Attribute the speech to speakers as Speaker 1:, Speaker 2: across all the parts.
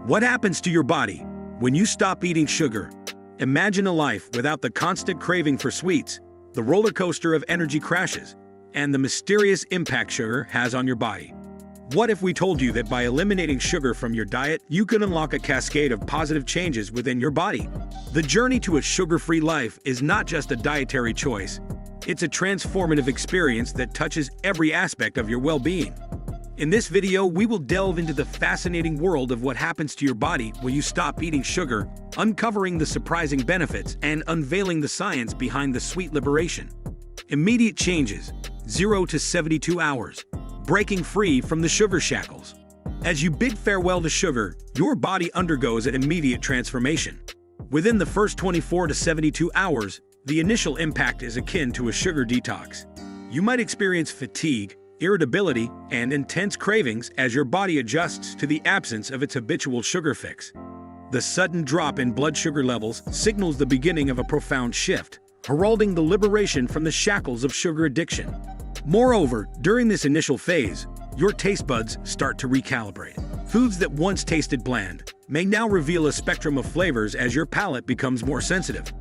Speaker 1: What happens to your body when you stop eating sugar? Imagine a life without the constant craving for sweets, the roller coaster of energy crashes, and the mysterious impact sugar has on your body. What if we told you that by eliminating sugar from your diet, you can unlock a cascade of positive changes within your body? The journey to a sugar-free life is not just a dietary choice. It's a transformative experience that touches every aspect of your well-being. In this video, we will delve into the fascinating world of what happens to your body when you stop eating sugar, uncovering the surprising benefits and unveiling the science behind the sweet liberation. Immediate changes, 0 to 72 hours, breaking free from the sugar shackles. As you bid farewell to sugar, your body undergoes an immediate transformation. Within the first 24 to 72 hours, the initial impact is akin to a sugar detox. You might experience fatigue, irritability, and intense cravings as your body adjusts to the absence of its habitual sugar fix. The sudden drop in blood sugar levels signals the beginning of a profound shift, heralding the liberation from the shackles of sugar addiction. Moreover, during this initial phase, your taste buds start to recalibrate. Foods that once tasted bland may now reveal a spectrum of flavors as your palate becomes more sensitive.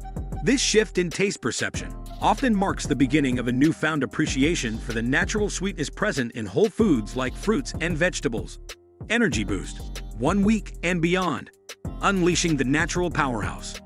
Speaker 1: This shift in taste perception often marks the beginning of a newfound appreciation for the natural sweetness present in whole foods like fruits and vegetables. Energy boost, 1 week and beyond, unleashing the natural powerhouse.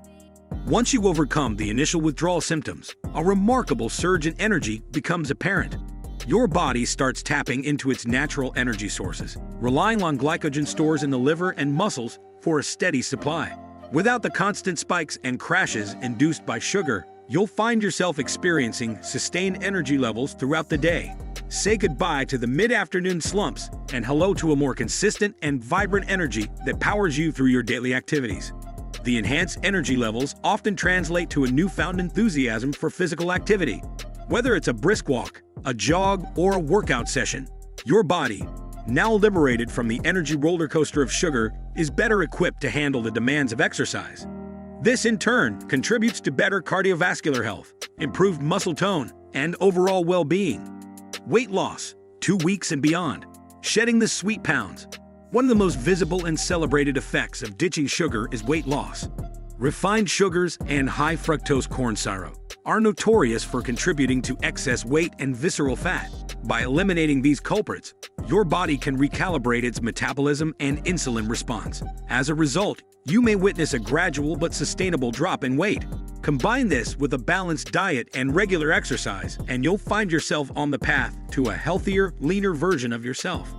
Speaker 1: Once you overcome the initial withdrawal symptoms, a remarkable surge in energy becomes apparent. Your body starts tapping into its natural energy sources, relying on glycogen stores in the liver and muscles for a steady supply. Without the constant spikes and crashes induced by sugar, you'll find yourself experiencing sustained energy levels throughout the day. Say goodbye to the mid-afternoon slumps and hello to a more consistent and vibrant energy that powers you through your daily activities. The enhanced energy levels often translate to a newfound enthusiasm for physical activity. Whether it's a brisk walk, a jog, or a workout session, your body, now liberated from the energy roller coaster of sugar, is better equipped to handle the demands of exercise. This, in turn, contributes to better cardiovascular health, improved muscle tone, and overall well-being. Weight loss, 2 weeks and beyond. Shedding the sweet pounds. One of the most visible and celebrated effects of ditching sugar is weight loss. Refined sugars and high fructose corn syrup are notorious for contributing to excess weight and visceral fat. By eliminating these culprits, your body can recalibrate its metabolism and insulin response. As a result, you may witness a gradual but sustainable drop in weight. Combine this with a balanced diet and regular exercise, and you'll find yourself on the path to a healthier, leaner version of yourself.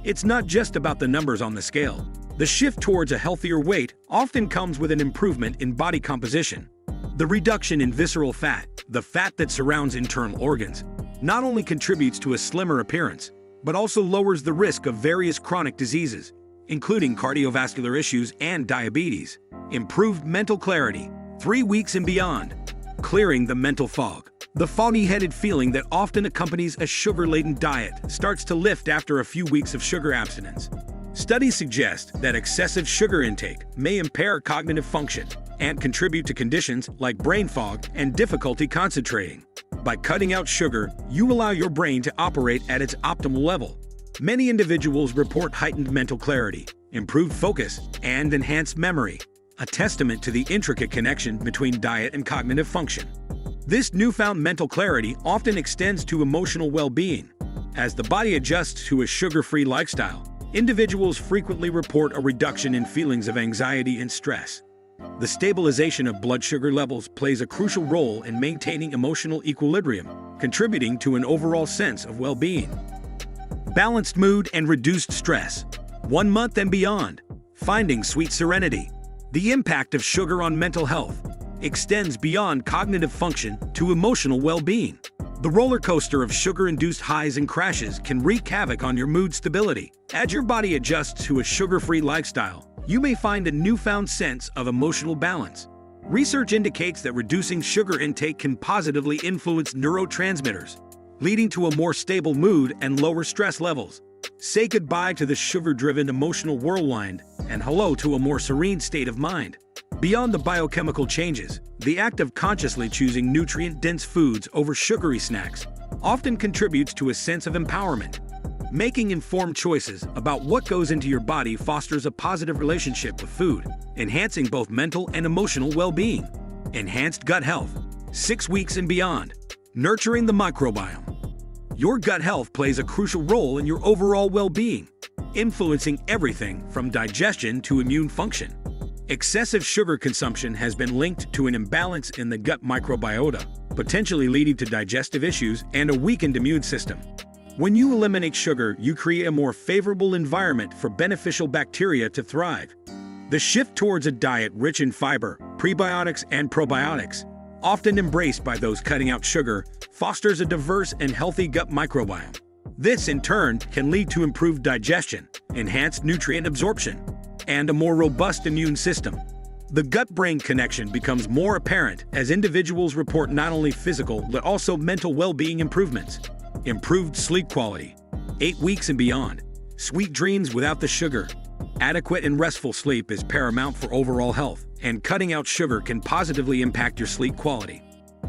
Speaker 1: It's not just about the numbers on the scale. The shift towards a healthier weight often comes with an improvement in body composition. The reduction in visceral fat, the fat that surrounds internal organs, not only contributes to a slimmer appearance, but also lowers the risk of various chronic diseases, including cardiovascular issues and diabetes. Improved mental clarity, 3 weeks and beyond. Clearing the mental fog. The foggy-headed feeling that often accompanies a sugar-laden diet starts to lift after a few weeks of sugar abstinence. Studies suggest that excessive sugar intake may impair cognitive function and contribute to conditions like brain fog and difficulty concentrating. By cutting out sugar, you allow your brain to operate at its optimal level. Many individuals report heightened mental clarity, improved focus, and enhanced memory, a testament to the intricate connection between diet and cognitive function. This newfound mental clarity often extends to emotional well-being. As the body adjusts to a sugar-free lifestyle, individuals frequently report a reduction in feelings of anxiety and stress. The stabilization of blood sugar levels plays a crucial role in maintaining emotional equilibrium, contributing to an overall sense of well-being. Balanced mood and reduced stress. 1 month and beyond. Finding sweet serenity. The impact of sugar on mental health extends beyond cognitive function to emotional well-being. The roller coaster of sugar-induced highs and crashes can wreak havoc on your mood stability. As your body adjusts to a sugar-free lifestyle, you may find a newfound sense of emotional balance. Research indicates that reducing sugar intake can positively influence neurotransmitters, leading to a more stable mood and lower stress levels. Say goodbye to the sugar-driven emotional whirlwind and hello to a more serene state of mind. Beyond the biochemical changes, the act of consciously choosing nutrient-dense foods over sugary snacks often contributes to a sense of empowerment. Making informed choices about what goes into your body fosters a positive relationship with food, enhancing both mental and emotional well-being. Enhanced gut health, 6 weeks and beyond. Nurturing the microbiome. Your gut health plays a crucial role in your overall well-being, influencing everything from digestion to immune function. Excessive sugar consumption has been linked to an imbalance in the gut microbiota, potentially leading to digestive issues and a weakened immune system. When you eliminate sugar, you create a more favorable environment for beneficial bacteria to thrive. The shift towards a diet rich in fiber, prebiotics, and probiotics, often embraced by those cutting out sugar, fosters a diverse and healthy gut microbiome. This, in turn, can lead to improved digestion, enhanced nutrient absorption, and a more robust immune system. The gut-brain connection becomes more apparent as individuals report not only physical but also mental well-being improvements. Improved sleep quality, 8 weeks and beyond. Sweet dreams without the sugar. Adequate and restful sleep is paramount for overall health, and cutting out sugar can positively impact your sleep quality.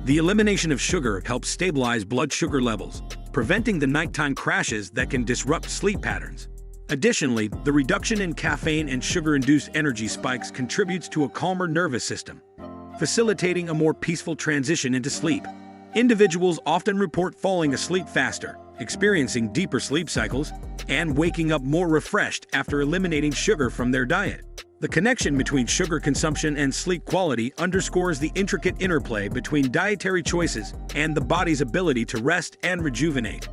Speaker 1: The elimination of sugar helps stabilize blood sugar levels, preventing the nighttime crashes that can disrupt sleep patterns. Additionally, the reduction in caffeine and sugar-induced energy spikes contributes to a calmer nervous system, facilitating a more peaceful transition into sleep. Individuals often report falling asleep faster, experiencing deeper sleep cycles, and waking up more refreshed after eliminating sugar from their diet. The connection between sugar consumption and sleep quality underscores the intricate interplay between dietary choices and the body's ability to rest and rejuvenate.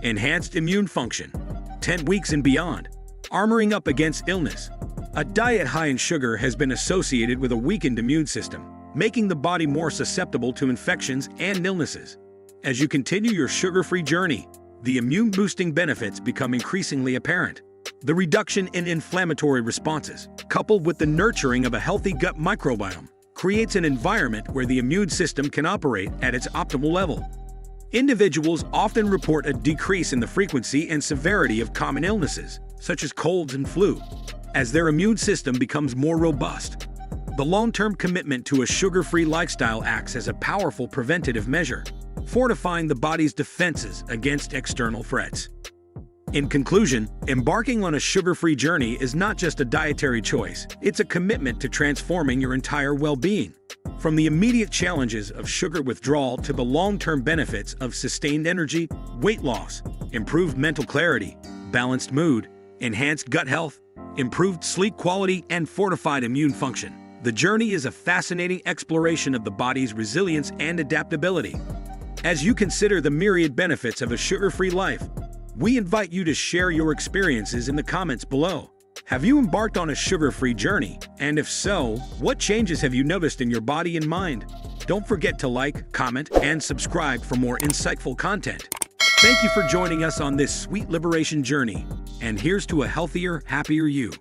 Speaker 1: Enhanced immune function, 10 weeks and beyond. Armoring up against illness. A diet high in sugar has been associated with a weakened immune system, making the body more susceptible to infections and illnesses. As you continue your sugar-free journey, the immune-boosting benefits become increasingly apparent. The reduction in inflammatory responses, coupled with the nurturing of a healthy gut microbiome, creates an environment where the immune system can operate at its optimal level. Individuals often report a decrease in the frequency and severity of common illnesses, such as colds and flu, as their immune system becomes more robust. The long-term commitment to a sugar-free lifestyle acts as a powerful preventative measure, fortifying the body's defenses against external threats. In conclusion, embarking on a sugar-free journey is not just a dietary choice, it's a commitment to transforming your entire well-being. From the immediate challenges of sugar withdrawal to the long-term benefits of sustained energy, weight loss, improved mental clarity, balanced mood, enhanced gut health, improved sleep quality, and fortified immune function. The journey is a fascinating exploration of the body's resilience and adaptability. As you consider the myriad benefits of a sugar-free life, we invite you to share your experiences in the comments below. Have you embarked on a sugar-free journey? And if so, what changes have you noticed in your body and mind? Don't forget to like, comment, and subscribe for more insightful content. Thank you for joining us on this sweet liberation journey. And here's to a healthier, happier you.